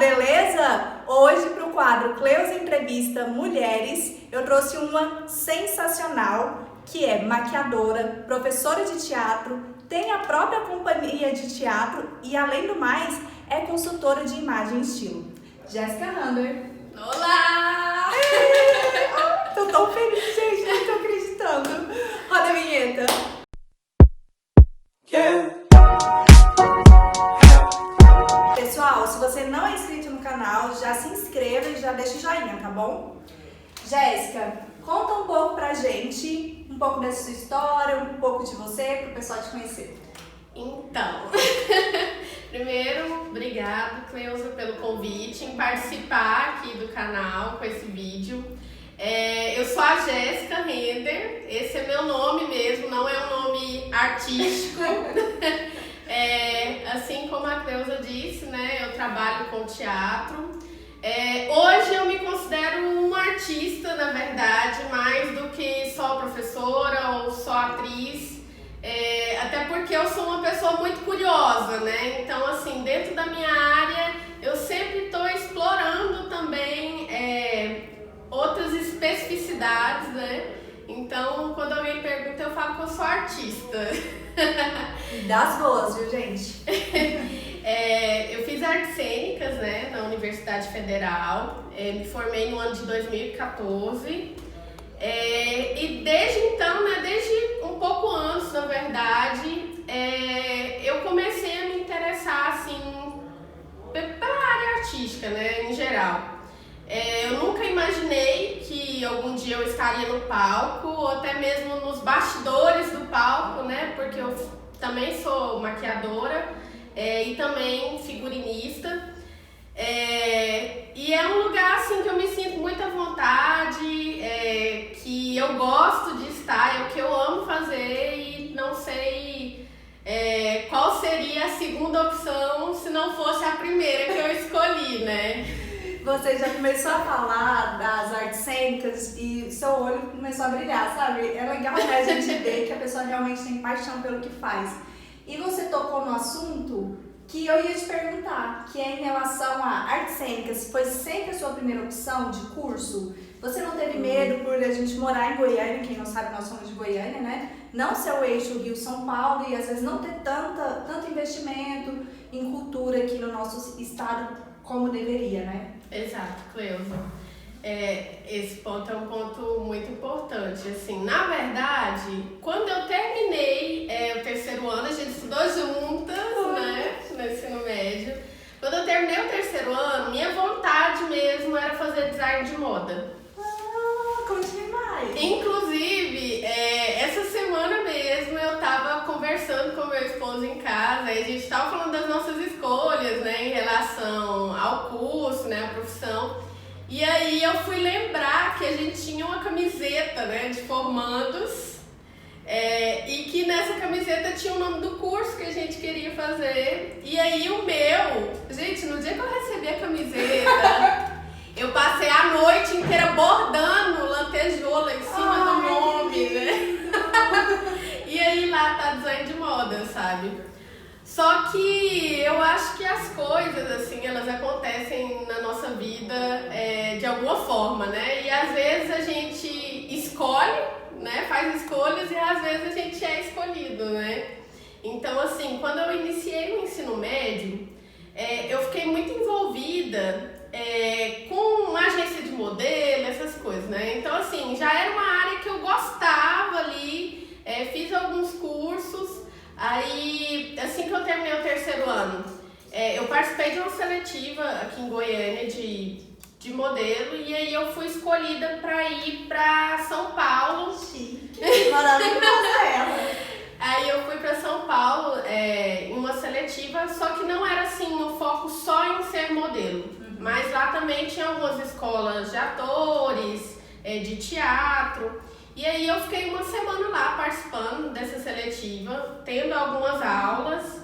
beleza? Hoje, para o quadro Cleusa Entrevista Mulheres, eu trouxe uma sensacional, que é maquiadora, professora de teatro, tem a própria companhia de teatro e, além do mais, é consultora de imagem e estilo. Jéssica Rander. Olá! Tô tão feliz, gente, não tô acreditando. Roda a vinheta. Pessoal, se você não é inscrito no canal, já se inscreva e já deixa o joinha, tá bom? Jéssica, conta um pouco pra gente, um pouco dessa sua história, um pouco de você, pro pessoal te conhecer. Então, primeiro, obrigado, Cleusa, pelo convite em participar aqui do canal com esse vídeo. Eu sou a Jéssica Rander, esse é meu nome mesmo, não é um nome artístico. Assim como a Cleusa disse, né, eu trabalho com teatro. Hoje eu me considero uma artista, na verdade, mais do que só professora ou só atriz. Até porque eu sou uma pessoa muito curiosa, né? Então, assim, dentro da minha área, eu sempre estou explorando também outras especificidades, né? Então, quando alguém pergunta, eu falo que eu sou artista. Das boas, viu, gente? Eu fiz artes cênicas, né, na Universidade Federal, me formei no ano de 2014 e desde então, né, desde um pouco antes, na verdade, eu comecei a me interessar, assim, pela área artística, né, em geral. Eu nunca imaginei que algum dia eu estaria no palco, ou até mesmo nos bastidores do palco, né, porque eu também sou maquiadora e também figurinista. E é um lugar assim que eu me sinto muita vontade, que eu gosto de estar, é o que eu amo fazer e não sei qual seria a segunda opção se não fosse a primeira que eu escolhi, né? Você já começou a falar das artes cênicas e seu olho começou a brilhar, sabe? É legal, né, a gente ver que a pessoa realmente tem paixão pelo que faz. E você tocou no assunto que eu ia te perguntar, que é em relação a artes cênicas. Foi sempre a sua primeira opção de curso? Você não teve medo por a gente morar em Goiânia, quem não sabe, nós somos de Goiânia, né? Não ser o eixo Rio-São Paulo e às vezes não ter tanto investimento em cultura aqui no nosso estado como deveria, né? Exato, Cleusa. Esse ponto é um ponto muito importante. Assim, na verdade, quando eu terminei o terceiro ano, a gente estudou juntas, né, no ensino médio. Quando eu terminei o terceiro ano, minha vontade mesmo era fazer design de moda. Conte mais! Inclusive, essa semana mesmo eu tava conversando com meu esposo em casa e a gente tava falando das nossas escolhas, né, em relação ao curso, né, a profissão. E aí eu fui lembrar que a gente tinha uma camiseta, né, de formandos e que nessa camiseta tinha o nome do curso que a gente queria fazer. E aí o meu, gente, no dia que eu recebi a camiseta, eu passei a noite inteira bordando lantejola em cima do nome, né? E aí lá tá design de moda, sabe? Só que eu acho que as coisas, assim, elas acontecem na nossa vida de alguma forma, né? E às vezes a gente escolhe, né? Faz escolhas e às vezes a gente é escolhido, né? Então, assim, quando eu iniciei o ensino médio, eu fiquei muito envolvida com uma agência de modelo, essas coisas, né? Então, assim, já era uma área que eu gostava ali, fiz alguns cursos. Aí, assim que eu terminei o terceiro ano, eu participei de uma seletiva aqui em Goiânia de modelo e aí eu fui escolhida para ir para São Paulo. Maravilhosa ela! Aí eu fui para São Paulo em uma seletiva, só que não era assim um foco só em ser modelo. Mas lá também tinha algumas escolas de atores, de teatro. E aí eu fiquei uma semana lá participando dessa seletiva, tendo algumas aulas.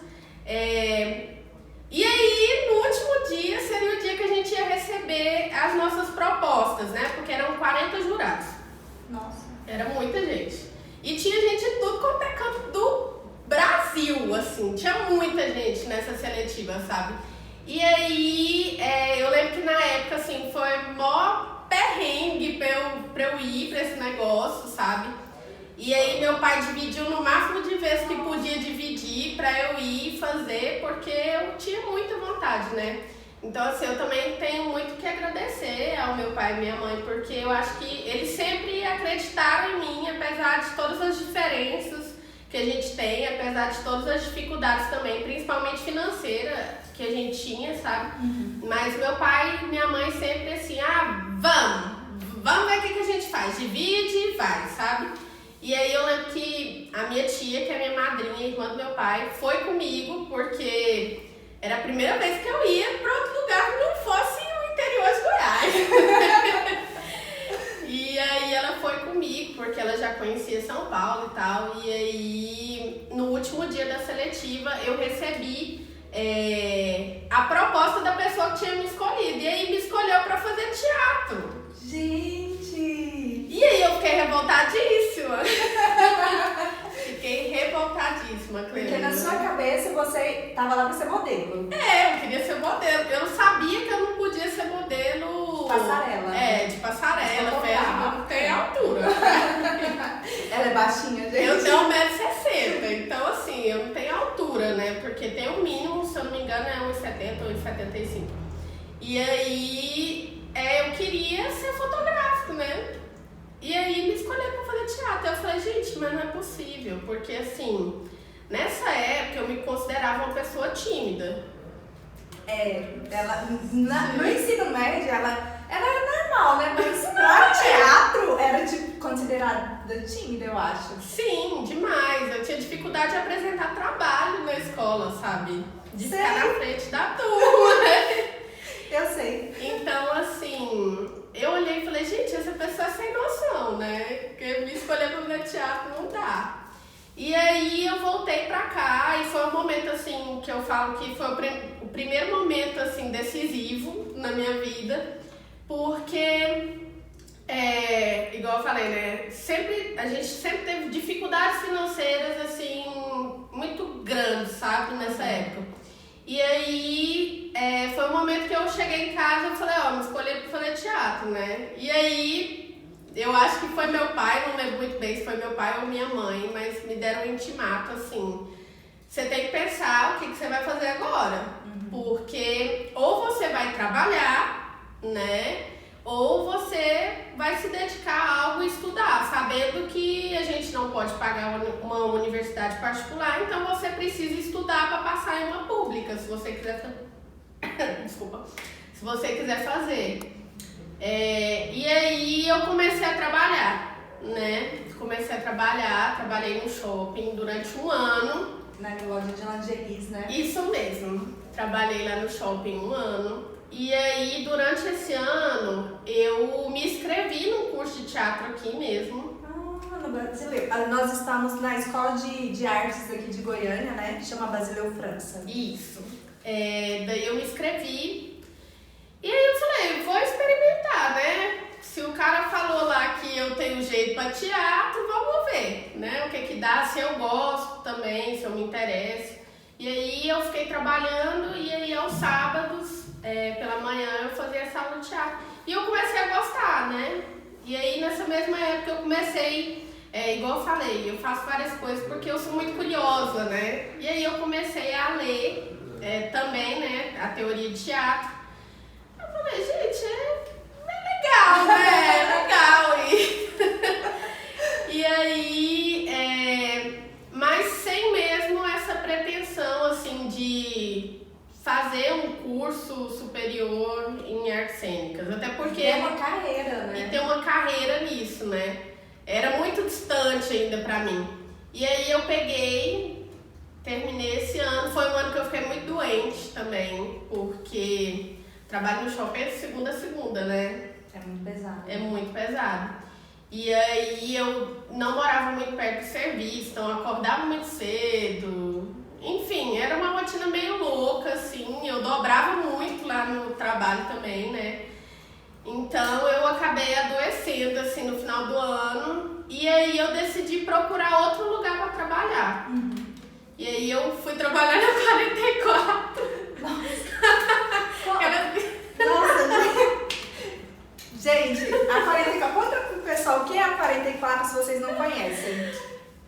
E aí, no último dia, seria o dia que a gente ia receber as nossas propostas, né? Porque eram 40 jurados. Nossa! Era muita gente. E tinha gente de tudo quanto é canto do Brasil, assim. Tinha muita gente nessa seletiva, sabe? E aí, sabe? E aí meu pai dividiu no máximo de vezes que podia dividir pra eu ir fazer, porque eu tinha muita vontade, né? Então, assim, eu também tenho muito que agradecer ao meu pai e minha mãe, porque eu acho que eles sempre acreditaram em mim, apesar de todas as diferenças que a gente tem, apesar de todas as dificuldades também, principalmente financeira que a gente tinha, sabe? Mas meu pai e minha mãe sempre assim, vamos ver o que a gente faz, divide e vai, sabe? E aí eu lembro que a minha tia, que é minha madrinha, irmã do meu pai, foi comigo, porque era a primeira vez que eu ia para outro lugar que não fosse o interior de Goiás. E aí ela foi comigo, porque ela já conhecia São Paulo e tal. E aí, no último dia da seletiva, eu recebi a proposta da pessoa que tinha me escolhido. E aí me escolheu para fazer teatro. Gente! E aí eu fiquei revoltadíssima. Fiquei revoltadíssima, Cleide. Porque na sua cabeça você tava lá pra ser modelo. Eu queria ser modelo. Eu sabia que eu não podia ser modelo... Passarela. De passarela, eu não tenho altura. Ela é baixinha, gente. Eu tenho 1,60m, então assim, eu não tenho altura, né? Porque tem o mínimo, se eu não me engano, é 1,70 ou 1,75. E aí, eu queria ser fotográfico, né? E aí me escolheram pra fazer teatro. Eu falei, gente, mas não é possível, porque assim, nessa época eu me considerava uma pessoa tímida. Ela no ensino médio, ela era normal, né? Mas pra teatro era considerada tímida, eu acho. Sim, demais. Eu tinha dificuldade de apresentar trabalho na escola, sabe? De ficar na frente da turma, né? Eu sei. Então, assim, eu olhei e falei, gente, essa pessoa é sem noção, né? Porque me escolher pra fazer teatro não dá. E aí eu voltei pra cá e foi um momento, assim, que eu falo que foi o primeiro momento, assim, decisivo na minha vida, porque, igual eu falei, né, a gente sempre teve dificuldades financeiras, assim, muito grandes, sabe, nessa época. E aí, foi um momento que eu cheguei em casa e falei, me escolhi pra fazer teatro, né? E aí, eu acho que foi meu pai, não lembro muito bem se foi meu pai ou minha mãe, mas me deram um intimato, assim, você tem que pensar o que você vai fazer agora. Porque ou você vai trabalhar, né? Ou você vai se dedicar a algo e estudar, sabendo que a gente não pode pagar uma universidade particular, então você precisa estudar para passar em uma pública, se você quiser desculpa, se você quiser fazer. E aí eu comecei a trabalhar, né? Trabalhei no shopping durante um ano. Na loja de lingeries, né? Isso mesmo, trabalhei lá no shopping um ano. E aí, durante esse ano, eu me inscrevi num curso de teatro aqui mesmo. No Brasileiro. Nós estamos na escola de artes aqui de Goiânia, né? Que chama Basileu França. Isso. Daí eu me inscrevi. E aí eu falei, vou experimentar, né? Se o cara falou lá que eu tenho jeito pra teatro, vamos ver, né? O que dá, se eu gosto também, se eu me interesso. E aí eu fiquei trabalhando e aí aos sábados, pela manhã, eu fazia essa aula de teatro. E eu comecei a gostar, né? E aí nessa mesma época eu comecei, igual eu falei, eu faço várias coisas porque eu sou muito curiosa, né? E aí eu comecei a ler também, né, a teoria de teatro. Eu falei, gente, é legal, né? É legal. E aí, mas sem mesmo essa pretensão, assim, de fazer um curso superior em artes cênicas. Até porque... É uma carreira, né? E ter uma carreira nisso, né? Era muito distante ainda pra mim. E aí eu terminei esse ano. Foi um ano que eu fiquei muito doente também, porque trabalho no shopping de segunda a segunda, né? É muito pesado. É muito pesado. E aí eu não morava muito perto do serviço, então eu acordava muito cedo. Enfim, era uma rotina meio louca, assim. Eu dobrava muito lá no trabalho também, né? Então eu acabei adoecendo, assim, no final do ano. E aí eu decidi procurar outro lugar para trabalhar. E aí eu fui trabalhar na 44. Nossa, gente, a 44, conta pro pessoal o que é a 44 se vocês não conhecem?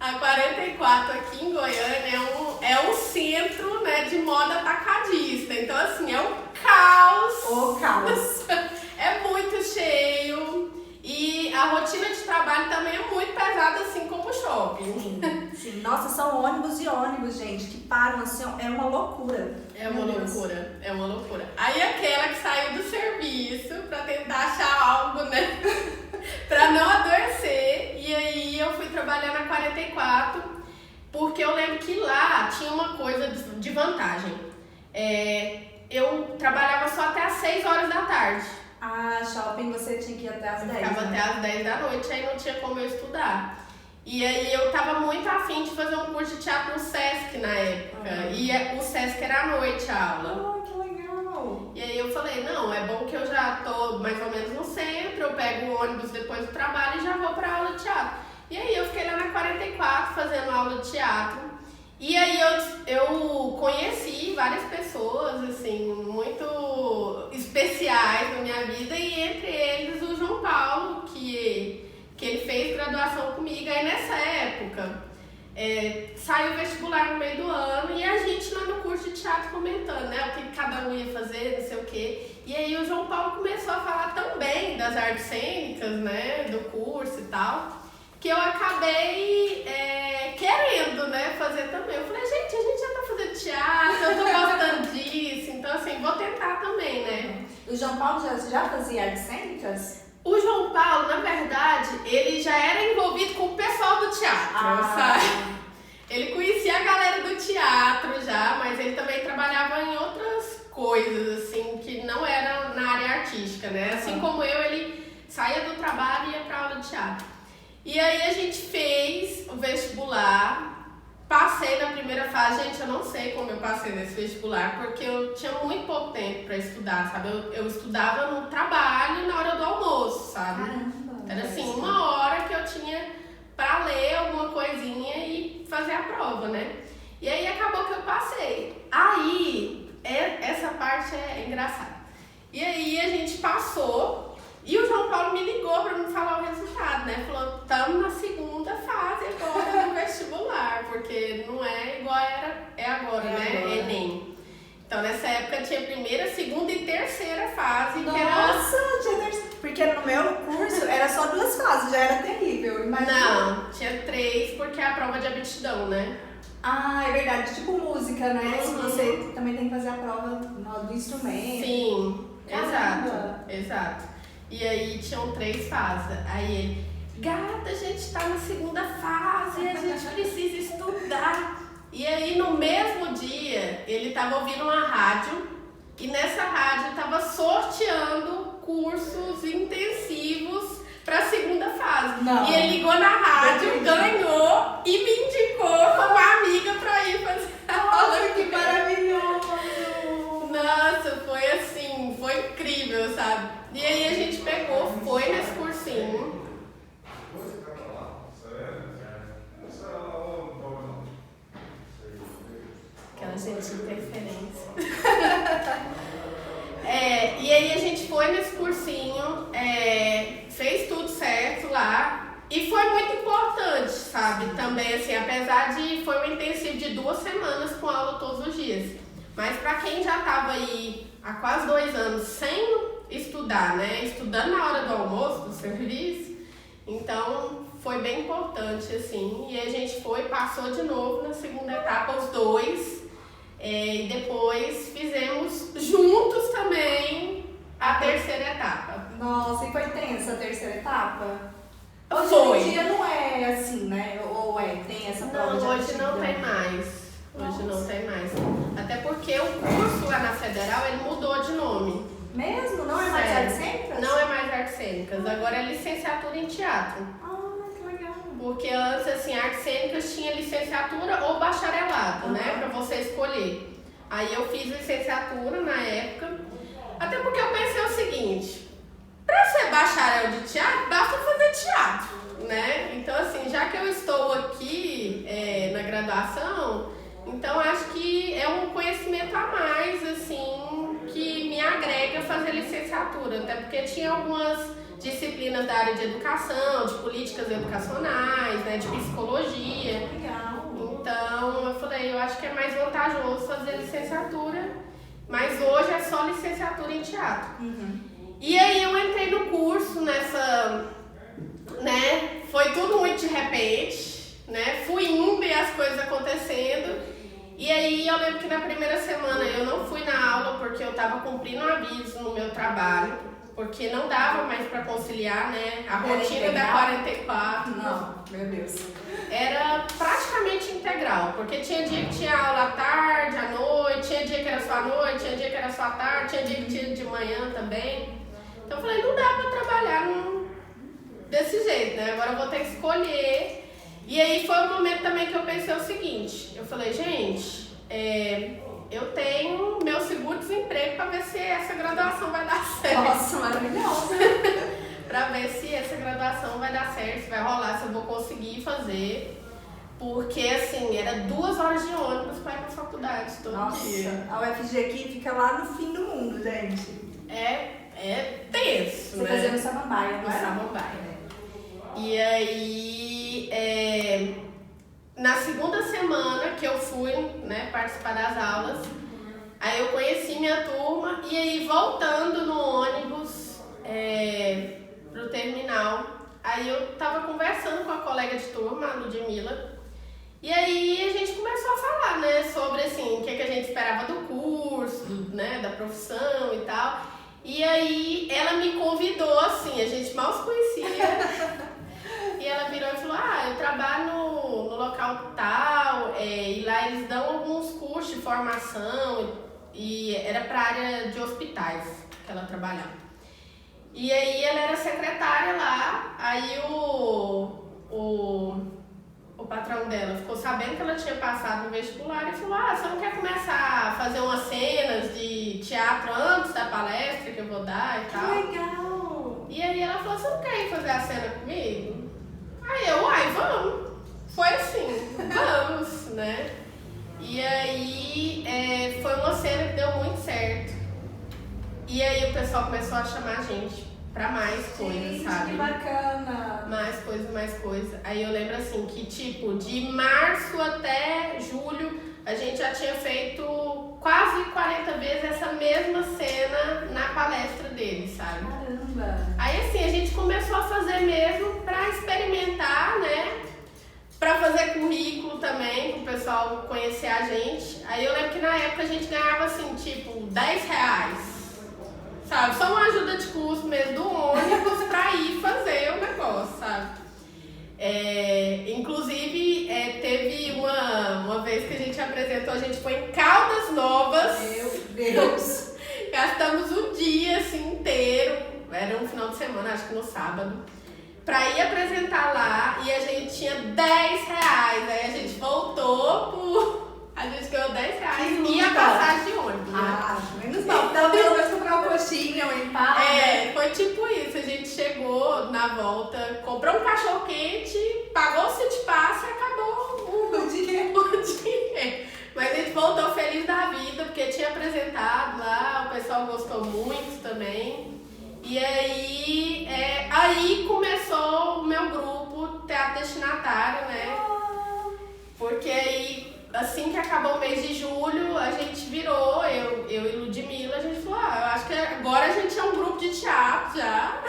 A 44 aqui em Goiânia é um centro, né, de moda atacadista. Então, assim, é um caos. O caos. É muito cheio. E a rotina de trabalho também é muito pesada, assim como o shopping. Sim, sim. Nossa, são ônibus e ônibus, gente, que param assim, é uma loucura. É uma loucura, é uma loucura. Aí aquela que saiu do serviço pra tentar achar algo, né? Pra não adoecer. E aí eu fui trabalhar na 44, porque eu lembro que lá tinha uma coisa de vantagem. Eu trabalhava só até às 6 horas da tarde. Ah, shopping você tinha que ir até às 10, ficava né? até às 10 da noite, aí não tinha como eu estudar. E aí eu tava muito afim de fazer um curso de teatro no Sesc na época. E o Sesc era à noite a aula. Oh, que legal! E aí eu falei, não, é bom que eu já tô mais ou menos no centro, eu pego o ônibus depois do trabalho e já vou pra aula de teatro. E aí eu fiquei lá na 44 fazendo aula de teatro. E aí eu conheci várias pessoas, assim, muito especiais na minha vida, e entre eles o João Paulo, que ele fez graduação comigo. Aí nessa época, saiu o vestibular no meio do ano, e a gente lá no curso de teatro comentando, né, o que cada um ia fazer, não sei o quê. E aí o João Paulo começou a falar tão bem das artes cênicas, né, do curso e tal, que eu acabei querendo, né, fazer também. Eu falei, gente, a gente já tá fazendo teatro, eu tô gostando disso, então assim, vou tentar também, né. O João Paulo já fazia artes cênicas? O João Paulo, na verdade, ele já era envolvido com o pessoal do teatro, sabe? Ele conhecia a galera do teatro já, mas ele também trabalhava em outras coisas, assim, que não era na área artística, né? Assim como ele saía do trabalho e ia pra aula de teatro. E aí a gente fez o vestibular, passei na primeira fase. Gente, eu não sei como eu passei nesse vestibular, porque eu tinha muito pouco tempo pra estudar, sabe? Eu estudava no trabalho na hora do almoço, sabe? Caramba! Era assim, 1 hora que eu tinha pra ler alguma coisinha e fazer a prova, né? E aí acabou que eu passei. Aí, essa parte é engraçada. E aí a gente passou. E o João Paulo me ligou pra me falar o resultado, né? Falou, estamos na segunda fase agora do vestibular, porque não é igual é agora, né? Agora. Enem. Então, nessa época tinha primeira, segunda e terceira fase. Nossa, que era... tinha terceira. Porque no meu curso era só 2 fases, já era terrível. Imagina. Não, tinha 3, porque é a prova de aptidão, né? Ah, é verdade. Tipo música, né? Se Uhum. você também tem que fazer a prova do instrumento. Sim, Caramba. exato. E aí tinham 3 fases. Aí ele, gata, a gente tá na segunda fase, a gente precisa estudar. E aí no mesmo dia, ele tava ouvindo uma rádio, e nessa rádio tava sorteando cursos intensivos pra segunda fase. Não. E ele ligou na rádio, ganhou e me indicou como amiga pra ir fazer a aula. Nossa, que maravilhoso! Nossa, foi assim, foi incrível, sabe? E aí a gente pegou, foi nesse cursinho. Aquela gente de interferência. E aí a gente foi nesse cursinho, fez tudo certo lá. E foi muito importante, sabe? Também, assim, apesar de foi um intensivo de 2 semanas com aula todos os dias. Mas pra quem já tava aí há quase 2 anos sem estudar, né? Estudando na hora do almoço, do serviço. Então, foi bem importante, assim. E a gente passou de novo na segunda etapa, os 2. E depois fizemos juntos também a terceira etapa. Nossa, e foi tensa a terceira etapa? Hoje Foi. em dia não é assim, né? Ou tem essa prova de Não, hoje aptidão? não tem mais. Hoje não tem mais. Até porque o curso lá na Federal, ele mudou de nome. Mesmo? Não é mais Sério. artes cênicas? Não é mais artes cênicas, agora é licenciatura em teatro. Ah, que legal. Porque antes, assim, artes cênicas tinha licenciatura ou bacharelado, né? Pra você escolher. Aí eu fiz licenciatura na época. Até porque eu pensei o seguinte, pra ser bacharel de teatro, basta fazer teatro, né? Então, assim, já que eu estou aqui na graduação, então acho que é um conhecimento a mais, assim, que me agrega fazer licenciatura. Até porque tinha algumas disciplinas da área de educação, de políticas educacionais, né, de psicologia. Legal. Então eu falei, eu acho que é mais vantajoso fazer licenciatura, mas hoje é só licenciatura em teatro. E aí eu entrei no curso nessa, né, foi tudo muito de repente, né, fui indo e as coisas acontecendo. E aí eu lembro que na primeira semana eu não fui na aula porque eu estava cumprindo um aviso no meu trabalho, porque não dava mais para conciliar, né, a rotina da 44. Não, meu Deus. Era praticamente integral, porque tinha dia que tinha aula à tarde, à noite, tinha dia que era só à noite, tinha dia que era só à tarde, tinha dia que tinha de manhã também. Então eu falei, não dá para trabalhar desse jeito, né, agora eu vou ter que escolher. E aí foi o momento também que eu pensei o seguinte, eu falei, gente, eu tenho meu seguro-desemprego para ver se essa graduação vai dar certo. Nossa, maravilhosa! Para ver se essa graduação vai dar certo, se vai rolar, se eu vou conseguir fazer. Porque, assim, era 2 horas de ônibus para ir para a faculdade todo dia. A UFG aqui fica lá no fim do mundo, gente. É tenso, Você né? fazia no Samambaia, não No é? Samambaia. E aí, na segunda semana que eu fui, né, participar das aulas, aí eu conheci minha turma e aí voltando no ônibus pro terminal, aí eu tava conversando com a colega de turma, a Ludmilla, e aí a gente começou a falar, né, sobre assim, o que a gente esperava do curso, né, da profissão e tal. E aí ela me convidou, assim, a gente mal se conhecia. E ela virou e falou, eu trabalho no local tal, e lá eles dão alguns cursos de formação, e era para a área de hospitais que ela trabalhava. E aí ela era secretária lá, aí o patrão dela ficou sabendo que ela tinha passado no vestibular e falou, você não quer começar a fazer umas cenas de teatro antes da palestra que eu vou dar e tal? Que legal! E aí ela falou, você não quer ir fazer a cena comigo? Aí eu, vamos. Foi assim, vamos, né? E aí foi uma cena que deu muito certo. E aí o pessoal começou a chamar a gente pra mais coisas, sabe? Que bacana! Mais coisa. Aí eu lembro assim que tipo, de março até julho, a gente já tinha feito quase 40 vezes essa mesma cena na palestra dele, sabe? Caramba! Aí assim, a gente começou a fazer mesmo pra experimentar, né? Pra fazer currículo também, pro pessoal conhecer a gente. Aí eu lembro que na época a gente ganhava assim, tipo, R$10. Sabe? Só uma ajuda de custo mesmo do ônibus pra ir fazer o negócio, sabe? Inclusive, teve uma vez que a gente apresentou, a gente foi em Caldas Novas. Meu Deus! Gastamos o dia assim inteiro, era um final de semana, acho que no sábado, pra ir apresentar lá e a gente tinha R$10. Aí a gente voltou a gente ganhou R$10 e a passagem de ônibus, né? Menos mal, dá pelo menos comprar uma coxinha, um empada. Foi tipo isso, a gente chegou na volta, comprou um cachorro quente, pagou o City Pass e acabou o dinheiro. Mas a gente voltou feliz da vida, porque tinha apresentado lá, o pessoal gostou muito também. E aí, aí começou o meu grupo Teatro Destinatário, né? Porque aí, assim que acabou o mês de julho, a gente virou, eu e Ludmilla, a gente falou, eu acho que agora a gente é um grupo de teatro já.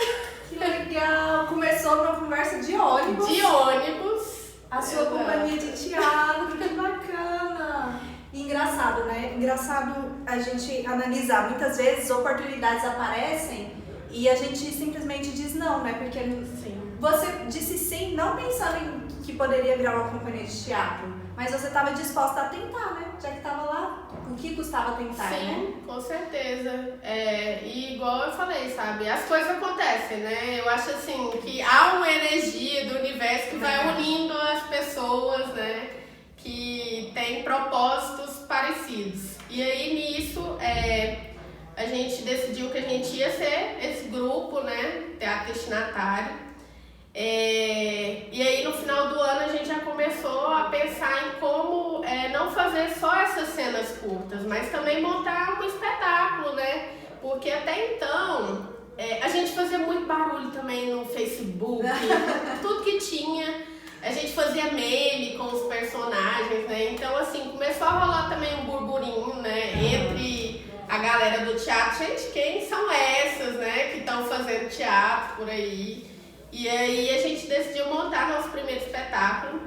Que legal! Começou numa conversa de ônibus. De ônibus. A sua companhia de teatro, que bacana! E engraçado, né? Engraçado a gente analisar. Muitas vezes oportunidades aparecem e a gente simplesmente diz não, né? Porque você disse sim, não pensando em que poderia virar uma companhia de teatro, mas você estava disposta a tentar, né? Já que estava lá, o que custava tentar, né? Sim, com certeza. E igual eu falei, sabe? As coisas acontecem, né? Eu acho assim que há uma energia do universo que vai unindo as pessoas, né? Que tem propósitos parecidos. E aí nisso, a gente decidiu que a gente ia ser esse grupo, né? Teatro Destinatário. E aí no final do ano a gente já começou a pensar em como não fazer só essas cenas curtas, mas também montar um espetáculo, né? Porque até então A gente fazia muito barulho também no Facebook, tudo que tinha. A gente fazia meme com os personagens, né? Então, assim, começou a rolar também um burburinho, né? Entre a galera do teatro. Gente, quem são essas, né? Que estão fazendo teatro por aí. E aí a gente decidiu montar nosso primeiro espetáculo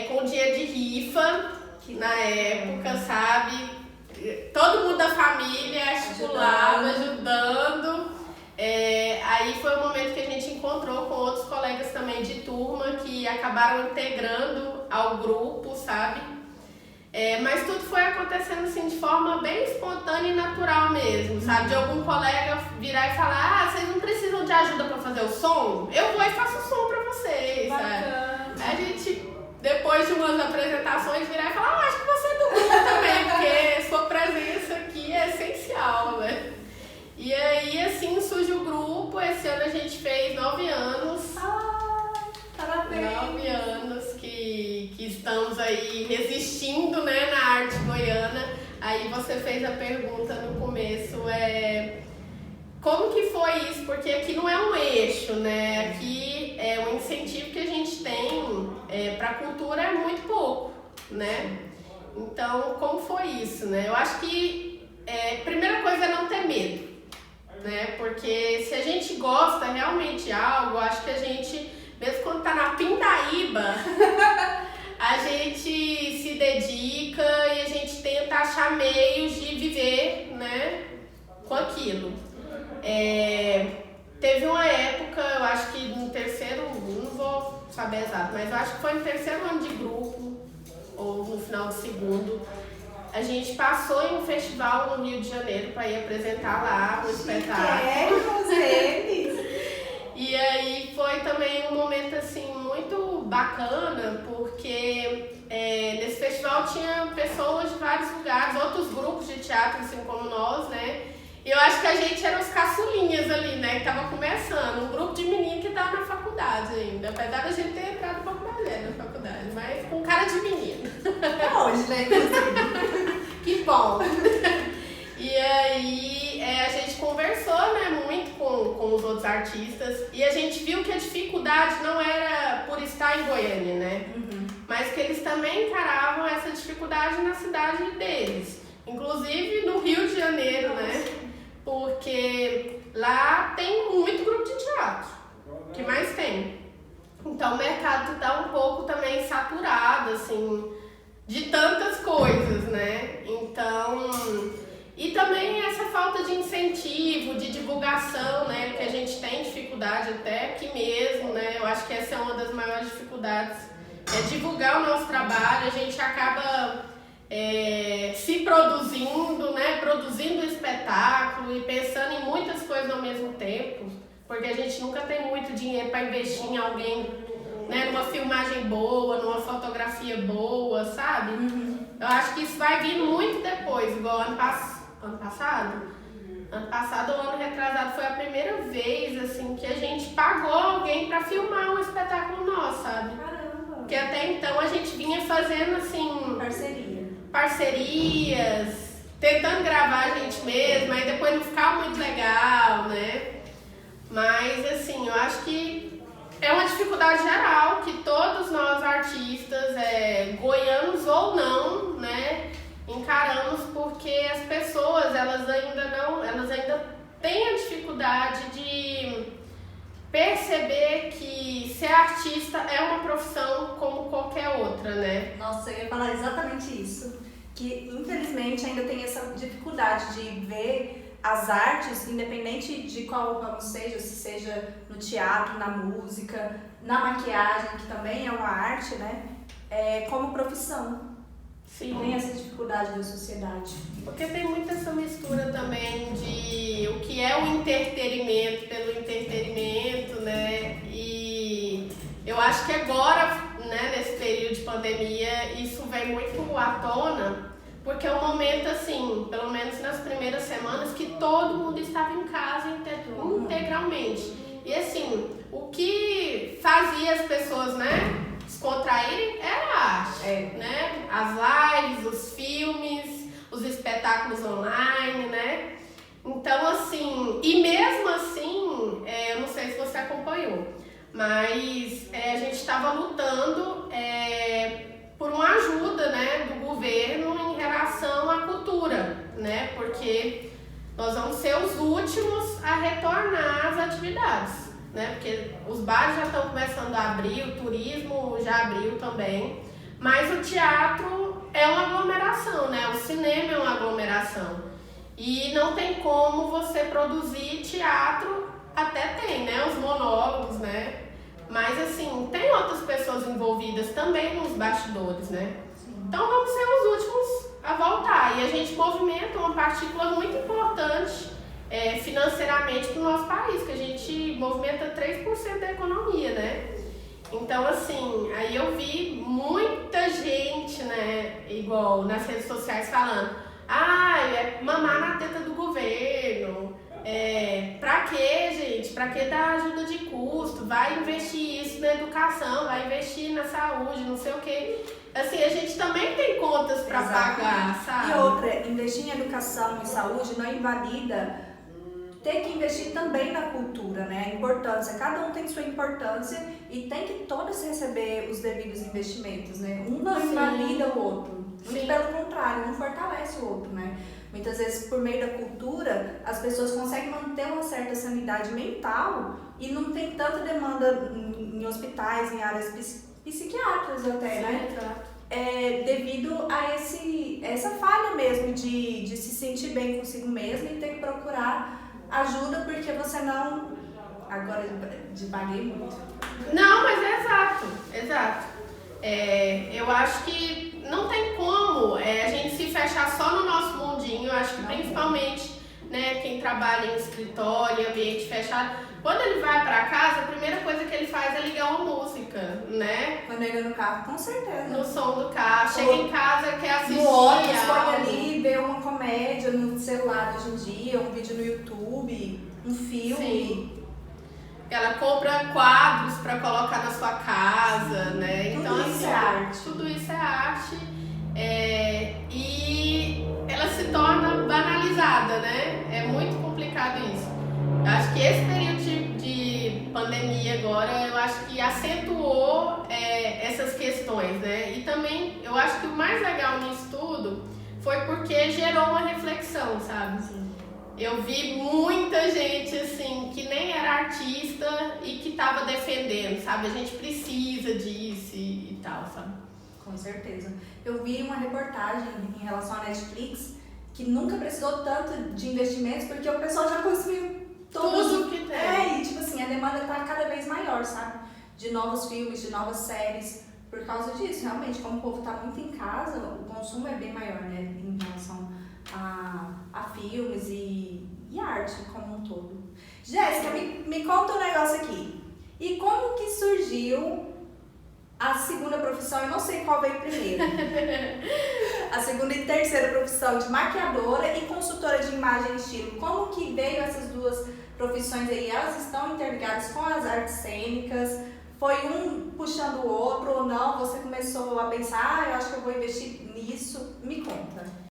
com dia de rifa, na época, sabe? Todo mundo da família articulado, ajudando. Aí foi o momento que a gente encontrou com outros colegas também de turma que acabaram integrando ao grupo, sabe? Mas tudo foi acontecendo assim de forma bem espontânea e natural mesmo, sabe? De algum colega virar e falar: vocês não precisam de ajuda para fazer o som? Eu vou e faço o som para vocês, sabe? A gente, depois de umas apresentações, virar e falar: acho que você é do grupo também, porque sua presença aqui é essencial, né? E aí, assim, surge o grupo. Esse ano a gente fez 9 anos. Parabéns! 9 anos que estamos aí resistindo, né, na arte goiana. Aí você fez a pergunta no começo, como que foi isso? Porque aqui não é um eixo, né? Aqui o incentivo que a gente tem para a cultura é muito pouco, né? Então, como foi isso, né? Eu acho que a primeira coisa é não ter medo, né? Porque se a gente gosta realmente de algo, acho que a gente, mesmo quando tá na pindaíba, a gente se dedica e a gente tenta achar meios de viver, né, com aquilo. Teve uma época, eu acho que no terceiro, não vou saber exato, mas eu acho que foi no terceiro ano de grupo, ou no final do segundo, a gente passou em um festival no Rio de Janeiro para ir apresentar lá o espetáculo. E aí foi também um momento assim muito bacana, porque nesse festival tinha pessoas de vários lugares, outros grupos de teatro assim como nós, né? E eu acho que a gente era os caçulinhas ali, né? Que tava começando, um grupo de menino que tava na faculdade ainda, apesar da gente ter entrado um pouco mais velho na faculdade, mas com cara de menino. Hoje, né? Que bom! E aí a gente conversou, né, muito com os outros artistas e a gente viu que a dificuldade não era por estar em Goiânia, né? Mas que eles também encaravam essa dificuldade na cidade deles, inclusive no Rio de Janeiro, né? Porque lá tem muito grupo de teatro, que mais tem. Então o mercado está um pouco também saturado, assim, de tantas coisas, né? Então, e também essa falta de incentivo, de divulgação, né? Que a gente tem dificuldade até aqui mesmo, né? Eu acho que essa é uma das maiores dificuldades, divulgar o nosso trabalho. A gente acaba se produzindo, né? Produzindo espetáculo e pensando em muitas coisas ao mesmo tempo, porque a gente nunca tem muito dinheiro para investir em alguém, né, numa filmagem boa, numa fotografia boa, sabe? Eu acho que isso vai vir muito depois, igual ano passado ou ano retrasado foi a primeira vez, assim, que a gente pagou alguém pra filmar um espetáculo nosso, sabe? Caramba! Porque até então a gente vinha fazendo, assim... Parcerias, tentando gravar a gente mesmo, aí depois não ficava muito legal, né? Mas, assim, eu acho que é uma dificuldade geral que todos nós artistas, goianos ou não, né, encaramos, porque as pessoas, elas ainda têm a dificuldade de perceber que ser artista é uma profissão como qualquer outra, né? Nossa, eu ia falar exatamente isso, que infelizmente ainda tem essa dificuldade de ver as artes, independente de qual ramo seja, se seja no teatro, na música, na maquiagem, que também é uma arte, né? Como profissão. Sim. Tem essa dificuldade da sociedade. Porque tem muita essa mistura também de o que é o entretenimento pelo entretenimento, né? E eu acho que agora, né, nesse período de pandemia, isso vem muito à tona, porque é um momento, assim, pelo menos nas primeiras semanas, que todo mundo estava em casa integralmente. E assim, o que fazia as pessoas, né, descontraírem era a arte, né? As lives, os filmes, os espetáculos online, né? Então, assim, e mesmo assim, dinheiro, mas a gente estava lutando por uma ajuda, né, do governo em relação à cultura, né, porque nós vamos ser os últimos a retornar às atividades, né, porque os bares já estão começando a abrir, o turismo já abriu também, mas o teatro é uma aglomeração, né, o cinema é uma aglomeração e não tem como você produzir teatro, até tem, né, os monólogos, né, mas assim, tem outras pessoas envolvidas também nos bastidores, né? Então vamos ser os últimos a voltar. E a gente movimenta uma partícula muito importante financeiramente para o nosso país, que a gente movimenta 3% da economia, né? Então assim, aí eu vi muita gente, né, igual nas redes sociais falando, é mamar na teta do governo. Pra quê, gente? Pra que dar ajuda de custo? Vai investir isso na educação, vai investir na saúde, não sei o quê. Assim, a gente também tem contas pra pagar, sabe? E outra, investir em educação e saúde não invalida ter que investir também na cultura, né? A importância, cada um tem sua importância e tem que todos receber os devidos investimentos, né? Um não invalida o outro, muito pelo contrário, um fortalece o outro, né? Muitas vezes, por meio da cultura, as pessoas conseguem manter uma certa sanidade mental e não tem tanta demanda em hospitais, em áreas psiquiátricas até, né? Exato. Devido a essa falha mesmo de se sentir bem consigo mesmo e ter que procurar ajuda porque você não... Agora, divaguei muito. Não, mas é exato. Eu acho que não tem como a gente se fechar só no nosso mundinho. Eu acho que principalmente, né, quem trabalha em escritório, ambiente fechado, quando ele vai para casa, a primeira coisa que ele faz é ligar uma música, né? Quando ele no carro, com certeza. No som do carro. Chega em casa, quer assistir no ônibus, algo. pode ali ver uma comédia no celular hoje em dia, um vídeo no YouTube, um filme. Sim. Ela compra quadros para colocar na sua casa, né? Então, Tudo isso é arte. Tudo isso é arte. E ela se torna banalizada, né? É muito complicado isso. Eu acho que esse período de pandemia agora, eu acho que acentuou essas questões, né? E também, eu acho que o mais legal nisso tudo foi porque gerou uma reflexão, sabe? Sim. Eu vi muita gente, assim, que nem era artista e que estava defendendo, sabe? A gente precisa disso e tal, sabe? Com certeza. Eu vi uma reportagem em relação à Netflix que nunca precisou tanto de investimentos porque o pessoal já consumiu tudo que tem. E tipo assim, a demanda tá cada vez maior, sabe? De novos filmes, de novas séries. Por causa disso, realmente, como o povo tá muito em casa, o consumo é bem maior, né? Em relação a filmes e arte como um todo. Jéssica, me conta um negócio aqui. E como que surgiu a segunda profissão? Eu não sei qual veio primeiro. A segunda e terceira profissão de maquiadora e consultora de imagem e estilo. Como que veio essas duas profissões aí? Elas estão interligadas com as artes cênicas? Foi um puxando o outro ou não? Você começou a pensar, eu acho que eu vou investir nisso? Me conta.